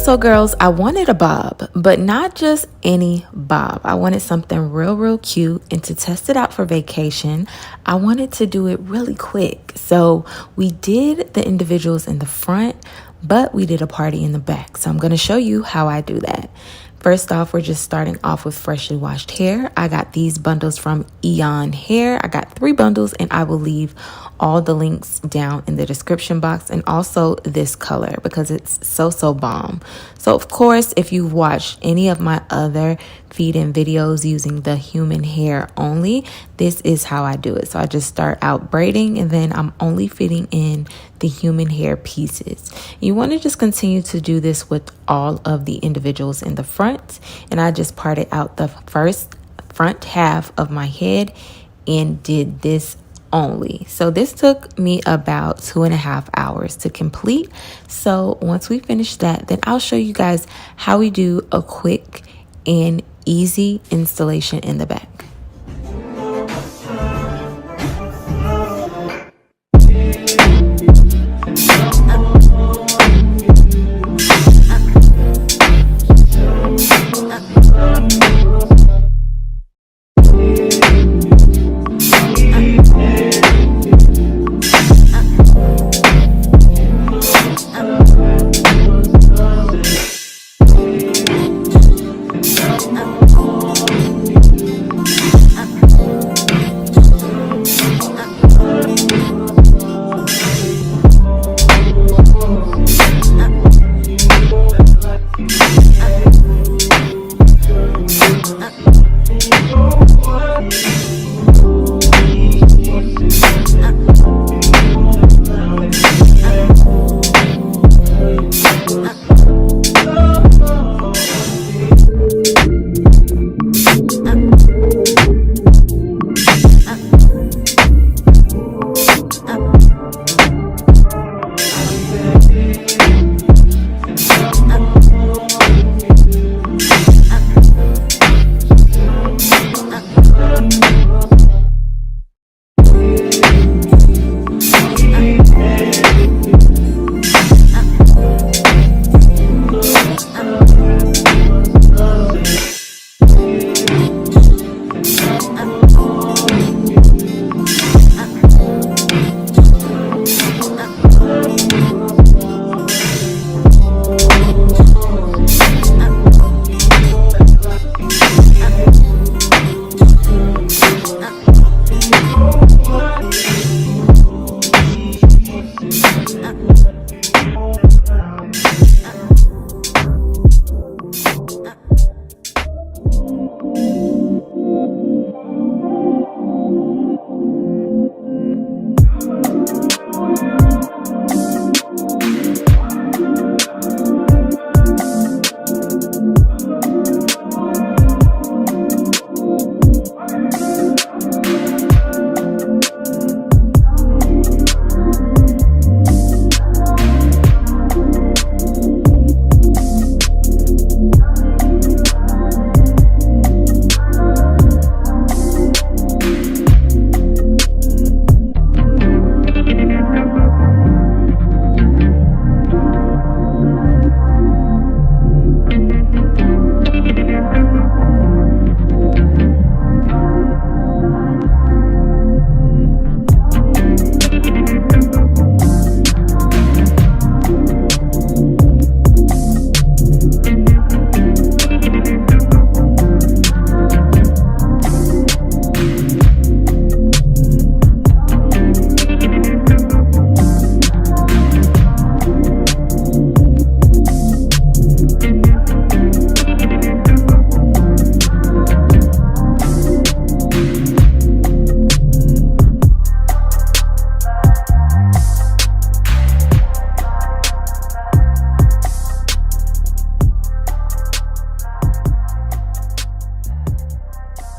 So girls, I wanted a bob, but not just any bob. I wanted something real cute, and to test it out for vacation, I wanted to do it really quick. So we did the individuals in the front, but we did a party in the back. So I'm going to show you how I do that. First off, we're just starting off with freshly washed hair. I got these bundles from Eayon Hair. I got 3 bundles, and I will leave all the links down in the description box, and also this color because it's so bomb. So of course, if you've watched any of my other feed-in videos using the human hair only, this is how I do it. So I just start out braiding, and then I'm only fitting in the human hair pieces. You want to just continue to do this with all of the individuals in the front, and I just parted out the front half of my head and did this only. So this took me about 2.5 hours to complete. So once we finish that, then I'll show you guys how we do a quick and easy installation in the back.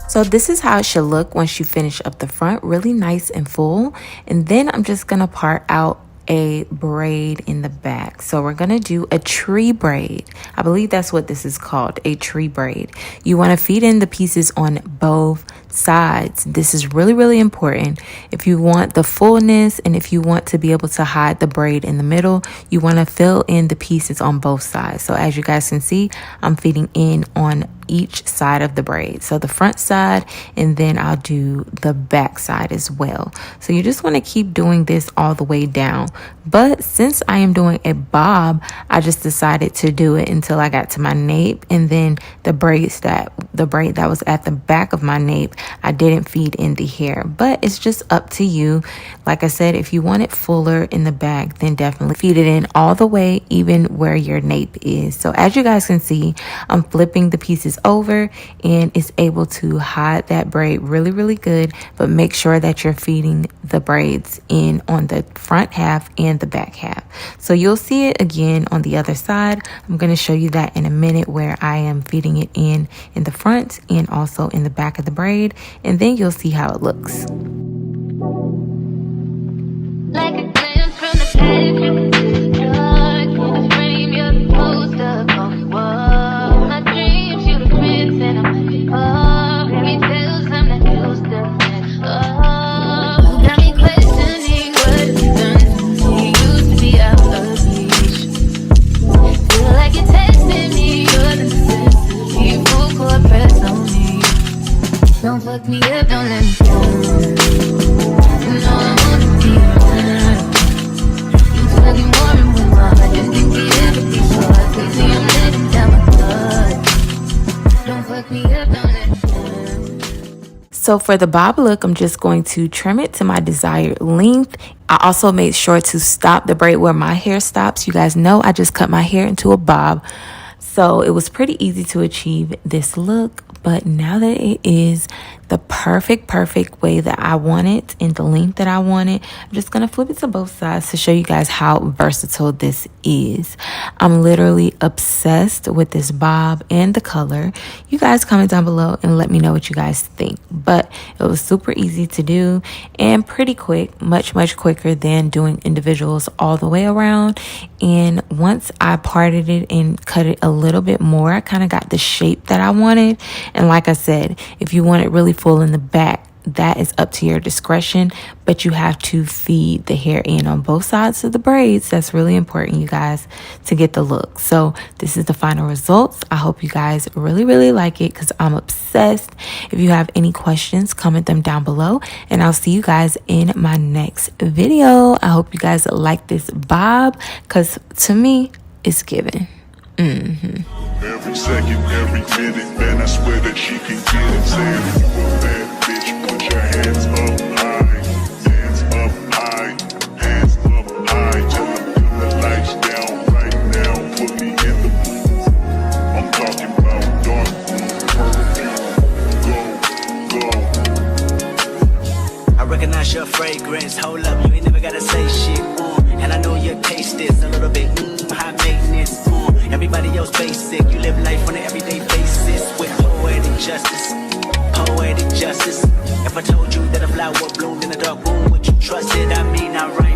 So this is how it should look once you finish up the front, really nice and full. And then I'm just gonna part out a braid in the back. So we're gonna do a tree braid. I believe that's what this is called, a tree braid. You wanna feed in the pieces on both sides. This is really, really important. If you want the fullness and if you want to be able to hide the braid in the middle, you want to fill in the pieces on both sides. So as you guys can see, I'm feeding in on each side of the braid. So the front side, and then I'll do the back side as well. So you just want to keep doing this all the way down. But since I am doing a bob, I just decided to do it until I got to my nape, and then the braid that was at the back of my nape, I didn't feed in the hair. But it's just up to you. Like I said, if you want it fuller in the back, then definitely feed it in all the way, even where your nape is. So as you guys can see, I'm flipping the pieces over, and it's able to hide that braid really, really good. But make sure that you're feeding the braids in on the front half and the back half. So you'll see it again on the other side. I'm going to show you that in a minute, where I am feeding it in the front and also in the back of the braid, and then you'll see how it looks. Like a glance from the past, dark in the frame, you're the poster on the wall. My dreams, you the prince, and I'm like, oh, fairy tales, I'm not used to it. Oh, got me questioning what you've done. You used to be out of reach. Feel like you're testing me, you're the necessity. Full court press on me. Don't fuck me up, don't let me down. You know I wanna be around. You tugging more and more, I didn't think it ever be so hard. Crazy, I'm letting down my guard. Don't fuck me up, don't let me down. So for the bob look, I'm just going to trim it to my desired length. I also made sure to stop the braid where my hair stops. You guys know I just cut my hair into a bob. So it was pretty easy to achieve this look. But now that it is the perfect way that I want it and the length that I want it, I'm just going to flip it to both sides to show you guys how versatile this is. I'm literally obsessed with this bob and the color. You guys comment down below and let me know what you guys think. But it was super easy to do and pretty quick, much quicker than doing individuals all the way around. And once I parted it and cut it a little bit more, I kind of got the shape that I wanted. And like I said, if you want it really full in the back, that is up to your discretion, but you have to feed the hair in on both sides of the braids. That's really important, you guys, to get the look. So this is the final results. I hope you guys really like it, because I'm obsessed. If you have any questions, comment them down below, and I'll see you guys in my next video. I hope you guys like this bob, because to me, it's given. Every second, every minute, man, I swear that she can get it. Say if you a bad bitch, put your hands up high, hands up high, hands up high. Tell them put the lights down right now, put me in the mood. I'm talking about dark blue, purple, go. I recognize your fragrance, hold up, you ain't never gotta say shit, and I know your taste is a little bit, high maintenance, everybody else basic, you live life on an everyday basis, with poetic justice, poetic justice. If I told you that a flower bloomed in a dark room, would you trust it? I mean, I write